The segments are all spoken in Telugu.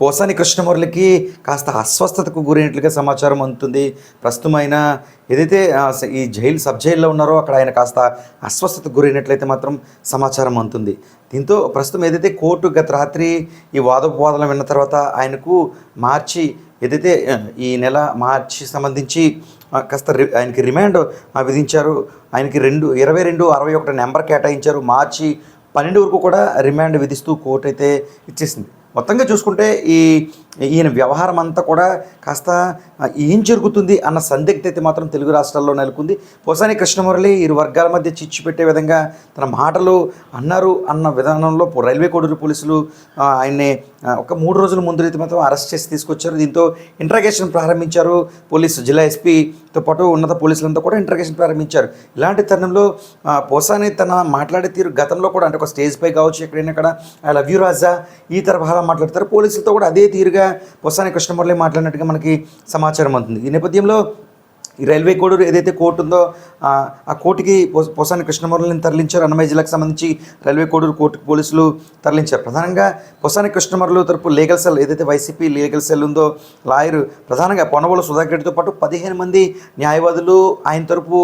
పోసాని కృష్ణమురళికి కాస్త అస్వస్థతకు గురైనట్లుగా సమాచారం అందుతుంది. ప్రస్తుతం ఆయన ఏదైతే ఈ సబ్ జైల్లో ఉన్నారో అక్కడ ఆయన కాస్త అస్వస్థతకు గురైనట్లయితే మాత్రం సమాచారం అందుతుంది. దీంతో ప్రస్తుతం ఏదైతే కోర్టు గత రాత్రి ఈ వాదోపవాదాలు విన్న తర్వాత ఆయనకు మార్చి ఏదైతే ఈ నెల మార్చి సంబంధించి కాస్త ఆయనకి రిమాండ్ విధించారు. ఆయనకి 22/61 నెంబర్ కేటాయించారు. మార్చి 12 వరకు కూడా రిమాండ్ విధిస్తూ కోర్టు అయితే ఇచ్చేసింది. మొత్తంగా చూసుకుంటే ఈయన వ్యవహారం అంతా కూడా కాస్త ఏం జరుగుతుంది అన్న సందిగ్ధత అయితే మాత్రం తెలుగు రాష్ట్రాల్లో నెలకొంది. పోసాని కృష్ణమురళి ఇరు వర్గాల మధ్య చిచ్చు పెట్టే విధంగా తన మాటలు అన్నారు అన్న విధానంలో రైల్వే కోడూరు పోలీసులు ఆయన్ని ఒక 3 రోజుల ముందు అయితే మాత్రం అరెస్ట్ చేసి తీసుకొచ్చారు. దీంతో ఇంట్రాగేషన్ ప్రారంభించారు. జిల్లా ఎస్పీతో పాటు ఉన్నత పోలీసులంతా కూడా ఇంట్రాగేషన్ ప్రారంభించారు. ఇలాంటి తరుణంలో పోసాని తన మాట్లాడే తీరు గతంలో కూడా అంటే ఒక స్టేజ్ పై కావచ్చు, ఎక్కడైనా అక్కడ ఐ లవ్ యూ రాజా ఈ తరహాలో మాట్లాడతారు. పోలీసులతో కూడా అదే తీరుగా పోసాని కృష్ణమురళి మాట్లాడినట్టుగా మనకి సమాచారం అందుతుంది. ఈ నేపథ్యంలో ఈ రైల్వే కోడూరు ఏదైతే కోర్టు ఉందో ఆ కోర్టుకి పోసాని కృష్ణమురళిని తరలించారు. అన్నమయ్య జిల్లాకు సంబంధించి రైల్వే కోడూరు కోర్టుకు పోలీసులు తరలించారు. ప్రధానంగా పోసాని కృష్ణమురళి తరపు లీగల్ సెల్ ఏదైతే వైసీపీ లీగల్ సెల్ ఉందో లాయరు ప్రధానంగా పొన్నవోలు సుధాకర్ రెడ్డితో పాటు 15 మంది న్యాయవాదులు ఆయన తరపు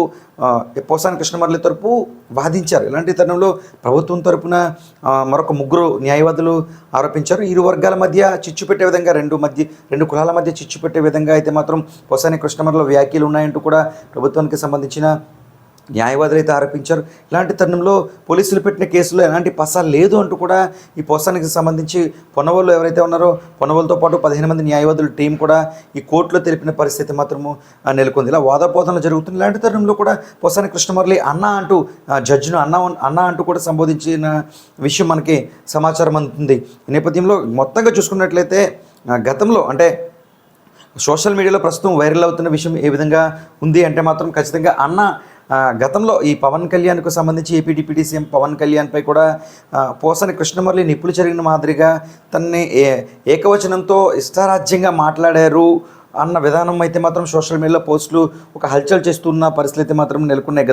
పోసాని కృష్ణమురళి తరపు వాదించారు. ఇలాంటి తరుణంలో ప్రభుత్వం తరపున మరొక 3 న్యాయవాదులు ఆరోపించారు. ఇరు వర్గాల మధ్య చిచ్చు పెట్టే విధంగా రెండు కులాల మధ్య చిచ్చు పెట్టే విధంగా అయితే మాత్రం పోసాని కృష్ణమురళి వ్యాఖ్యలు ఉన్నాయంటూ కూడా ప్రభుత్వానికి సంబంధించిన న్యాయవాదులు అయితే ఆరోపించారు. ఇలాంటి తరుణంలో పోలీసులు పెట్టిన కేసులో ఎలాంటి పసా లేదు అంటూ కూడా ఈ పోసానికి సంబంధించి పొన్నవోలు ఎవరైతే ఉన్నారో పొన్నవోలుతో పాటు 15 మంది న్యాయవాదుల టీం కూడా ఈ కోర్టులో తెలిపిన పరిస్థితి మాత్రము నెలకొంది. ఇలా వాదోపవాదనలు జరుగుతుంది. ఇలాంటి తరుణంలో కూడా పోసాని కృష్ణమురళి అన్న అంటూ జడ్జిను అన్న అంటూ కూడా సంబోధించిన విషయం మనకి సమాచారం అందుతుంది. ఈ నేపథ్యంలో మొత్తంగా చూసుకున్నట్లయితే గతంలో అంటే సోషల్ మీడియాలో ప్రస్తుతం వైరల్ అవుతున్న విషయం ఏ విధంగా ఉంది అంటే మాత్రం ఖచ్చితంగా అన్న గతంలో ఈ పవన్ కళ్యాణ్కు సంబంధించి ఏపీ డిప్యూటీ సీఎం పవన్ కళ్యాణ్పై కూడా పోసాని కృష్ణమురళి నిప్పులు చెరిగిన మాదిరిగా తనని ఏకవచనంతో ఇష్టారాజ్యంగా మాట్లాడారు అన్న విధానం అయితే మాత్రం సోషల్ మీడియాలో పోస్టులు ఒక హల్చల్ చేస్తున్న పరిస్థితి అయితే మాత్రం నెలకొన్నాయి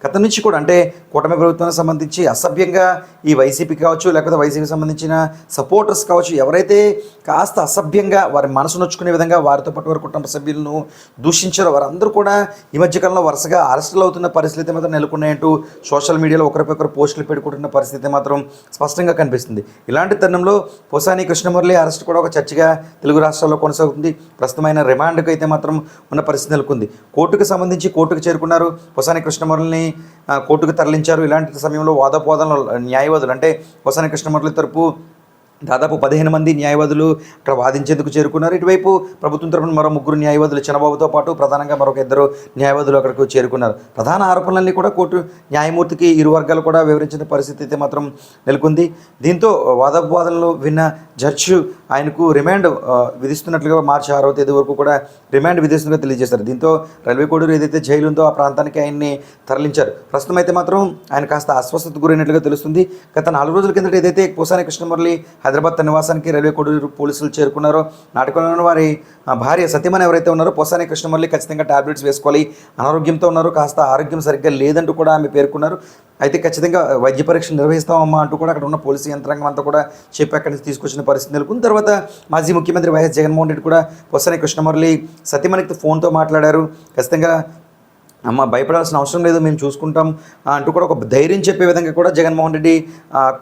గత నుంచి కూడా అంటే కూటమి ప్రభుత్వానికి సంబంధించి అసభ్యంగా ఈ వైసీపీ కావచ్చు, లేకపోతే వైసీపీకి సంబంధించిన సపోర్టర్స్ కావచ్చు, ఎవరైతే కాస్త అసభ్యంగా వారి మనసు నొచ్చుకునే విధంగా వారితో పాటు వారి కుటుంబ సభ్యులను దూషించారో వారందరూ కూడా ఈ మధ్యకాలంలో వరుసగా అరెస్టులు అవుతున్న పరిస్థితి మాత్రం నెలకొన్నాయంటూ సోషల్ మీడియాలో ఒకరిపై పోస్టులు పెట్టుకుంటున్న పరిస్థితి మాత్రం స్పష్టంగా కనిపిస్తుంది. ఇలాంటి తరుణంలో పోసాని కృష్ణమురళి అరెస్ట్ కూడా ఒక చర్చగా తెలుగు రాష్ట్రాల్లో కొనసాగుతుంది. ప్రస్తుతమైన రిమాండ్కి అయితే మాత్రం ఉన్న పరిస్థితి నెలకొంది. కోర్టుకు సంబంధించి కోర్టుకు చేరుకున్నారు. పోసాని కృష్ణమురళిని కోర్టుకు తరలించారు. ఇలాంటి సమయంలో వాదోపవాదనలు న్యాయవాదులు అంటే పోసాని కృష్ణమురళి తరపు దాదాపు 15 మంది న్యాయవాదులు అక్కడ వాదించేందుకు చేరుకున్నారు. ఇటువైపు ప్రభుత్వం తరపున మరో 3 న్యాయవాదులు చంద్రబాబుతో పాటు ప్రధానంగా మరొక 2 న్యాయవాదులు అక్కడికి చేరుకున్నారు. ప్రధాన ఆరోపణలన్నీ కూడా కోర్టు న్యాయమూర్తికి ఇరు వర్గాలు కూడా వివరించిన పరిస్థితి అయితే మాత్రం నెలకొంది. దీంతో వాదోపవాదనలు విన్న జడ్జి ఆయనకు రిమాండ్ విధిస్తున్నట్లుగా మార్చి 6వ తేదీ వరకు కూడా రిమాండ్ విధిస్తున్నట్లుగా తెలియజేశారు. దీంతో రైల్వే కోడూరు ఏదైతే జైలు ఉందో ఆ ప్రాంతానికి ఆయన్ని తరలించారు. ప్రస్తుతం అయితే మాత్రం ఆయన కాస్త అస్వస్థతకు గురైనట్లుగా తెలుస్తుంది. గత 4 రోజుల కిందట ఏదైతే పోసాని కృష్ణమురళి హైదరాబాద్ తన నివాసానికి రైల్వే కోడూరు పోలీసులు చేరుకున్నారో నాటకంలో వారి భార్య సతీమణి ఎవరైతే ఉన్నారో పోసాని కృష్ణమురళి ఖచ్చితంగా టాబ్లెట్స్ వేసుకోవాలి, అనారోగ్యంతో ఉన్నారు, కాస్త ఆరోగ్యం సరిగ్గా లేదంటూ కూడా ఆమె పేర్కొన్నారు. అయితే ఖచ్చితంగా వైద్య పరీక్షలు నిర్వహిస్తామమ్మా అంటూ కూడా అక్కడ ఉన్న పోలీసు యంత్రాంగం అంతా కూడా చెప్పి అక్కడి నుంచి తీసుకొచ్చిన పరిస్థితి నెలకొన్న తర్వాత మాజీ ముఖ్యమంత్రి వైఎస్ జగన్మోహన్ రెడ్డి కూడా పోసాని కృష్ణమురళి సతీమణికి ఫోన్తో మాట్లాడారు. ఖచ్చితంగా అమ్మ భయపడాల్సిన అవసరం లేదు, మేము చూసుకుంటాం అంటూ కూడా ఒక ధైర్యం చెప్పే విధంగా కూడా జగన్మోహన్ రెడ్డి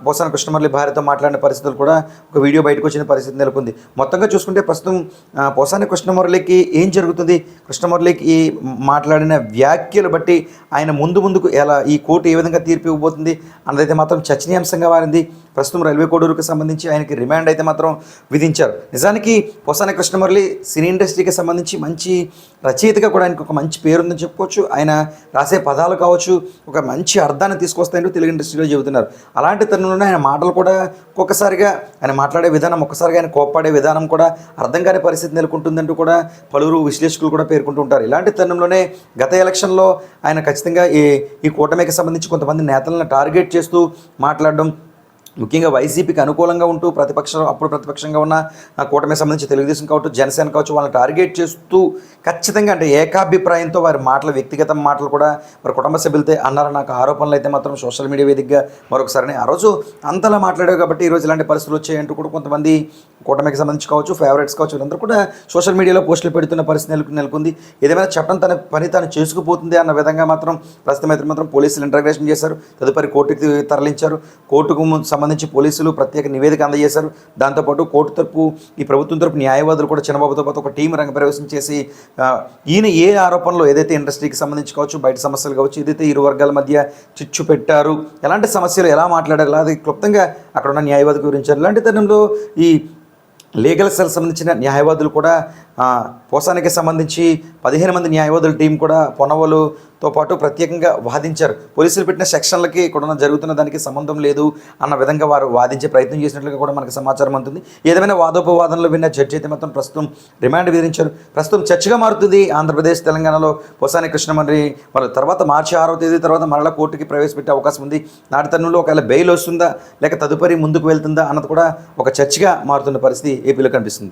పోసాని కృష్ణమురళి భార్యతో మాట్లాడిన పరిస్థితులు కూడా ఒక వీడియో బయటకు వచ్చిన పరిస్థితి నెలకొంది. మొత్తంగా చూసుకుంటే ప్రస్తుతం పోసాని కృష్ణమురళికి ఏం జరుగుతుంది, కృష్ణమురళికి ఈ మాట్లాడిన వ్యాఖ్యలు బట్టి ఆయన ముందుకు ఎలా ఈ కోర్టు ఏ విధంగా తీర్పు ఇవ్వబోతుంది అన్నదైతే మాత్రం చర్చనీయాంశంగా మారింది. ప్రస్తుతం రైల్వే కోడూరుకు సంబంధించి ఆయనకి రిమాండ్ అయితే మాత్రం విధించారు. నిజానికి పోసాని కృష్ణమురళి సినీ ఇండస్ట్రీకి సంబంధించి మంచి రచయితగా కూడా ఆయనకు ఒక మంచి పేరుందని చెప్పుకోవచ్చు. ఆయన రాసే పదాలు కావచ్చు ఒక మంచి అర్థాన్ని తీసుకొస్తాయంటూ తెలుగు ఇండస్ట్రీలో చెబుతున్నారు. అలాంటి తరుణంలోనే ఆయన మాటలు కూడా ఒక్కొక్కసారిగా ఆయన మాట్లాడే విధానం, ఒక్కసారిగా ఆయన కోప్పడే విధానం కూడా అర్థం కాని పరిస్థితి నెలకొంటుందంటూ కూడా పలువురు విశ్లేషకులు కూడా పేర్కొంటూ ఉంటారు. ఇలాంటి తరుణంలోనే గత ఎలక్షన్లో ఆయన ఖచ్చితంగా ఈ కూటమికి సంబంధించి కొంతమంది నేతలను టార్గెట్ చేస్తూ మాట్లాడడం, ముఖ్యంగా వైసీపీకి అనుకూలంగా ఉంటూ అప్పుడు ప్రతిపక్షంగా ఉన్న కూటమికి సంబంధించి తెలుగుదేశం కావచ్చు, జనసేన కావచ్చు, వాళ్ళని టార్గెట్ చేస్తూ ఖచ్చితంగా అంటే ఏకాభిప్రాయంతో వారి మాటలు, వ్యక్తిగత మాటలు కూడా వారి కుటుంబ సభ్యులతో అన్నారన్న నాకు ఆరోపణలు అయితే మాత్రం సోషల్ మీడియా వేదికగా మరొకసారి ఆ రోజు అంతలా మాట్లాడారు కాబట్టి ఈరోజు ఇలాంటి పరిస్థితులు వచ్చాయంటూ కూడా కొంతమంది కూటమికి సంబంధించి కావచ్చు, ఫేవరెట్స్ కావచ్చు, వీళ్ళందరూ కూడా సోషల్ మీడియాలో పోస్టులు పెడుతున్న పరిస్థితి నెలకొంది. ఏదేమైనా చట్టం తన పని తాను చేసుకుపోతుంది అన్న విధంగా మాత్రం ప్రస్తుతం అయితే మాత్రం పోలీసులు ఇంటర్గ్రేషన్ చేశారు. తదుపరి కోర్టుకి తరలించారు. కోర్టుకు సంబంధించి పోలీసులు ప్రత్యేక నివేదిక అందజేశారు. దాంతోపాటు కోర్టు తరపు ఈ ప్రభుత్వం తరపు న్యాయవాదులు కూడా చిన్నబాబుతో పాటు ఒక టీం రంగప్రవేశం చేసి ఈయన ఏ ఆరోపణలు ఏదైతే ఇండస్ట్రీకి సంబంధించి కావచ్చు, బయట సమస్యలు కావచ్చు, ఏదైతే ఇరు వర్గాల మధ్య చిచ్చు పెట్టారు, ఎలాంటి సమస్యలు ఎలా మాట్లాడారు, అది క్లుప్తంగా అక్కడ ఉన్న న్యాయవాదికి వివరించారు. ఇలాంటి తరుణంలో ఈ లీగల్ సెల్ సంబంధించిన న్యాయవాదులు కూడా పోసానికి సంబంధించి 15 మంది న్యాయవాదుల టీం కూడా పొన్నవోలుతో పాటు ప్రత్యేకంగా వాదించారు. పోలీసులు పెట్టిన సెక్షన్లకి ఇక్కడ జరుగుతున్న దానికి సంబంధం లేదు అన్న విధంగా వారు వాదించే ప్రయత్నం చేసినట్లుగా కూడా మనకు సమాచారం అందుతుంది. ఏదైనా వాదోపవాదనలు విన్న జడ్జి అయితే మాత్రం ప్రస్తుతం రిమాండ్ విధించారు. ప్రస్తుతం చర్చగా మారుతుంది ఆంధ్రప్రదేశ్, తెలంగాణలో పోసాని కృష్ణమురళి వాళ్ళ తర్వాత మార్చి 6వ తేదీ తర్వాత మరలా కోర్టుకి ప్రవేశపెట్టే అవకాశం ఉంది. నాటి తరుణంలో ఒకవేళ బెయిల్ వస్తుందా లేక తదుపరి ముందుకు వెళ్తుందా అన్నది కూడా ఒక చర్చగా మారుతున్న పరిస్థితి ఏపీలో కనిపిస్తుంది.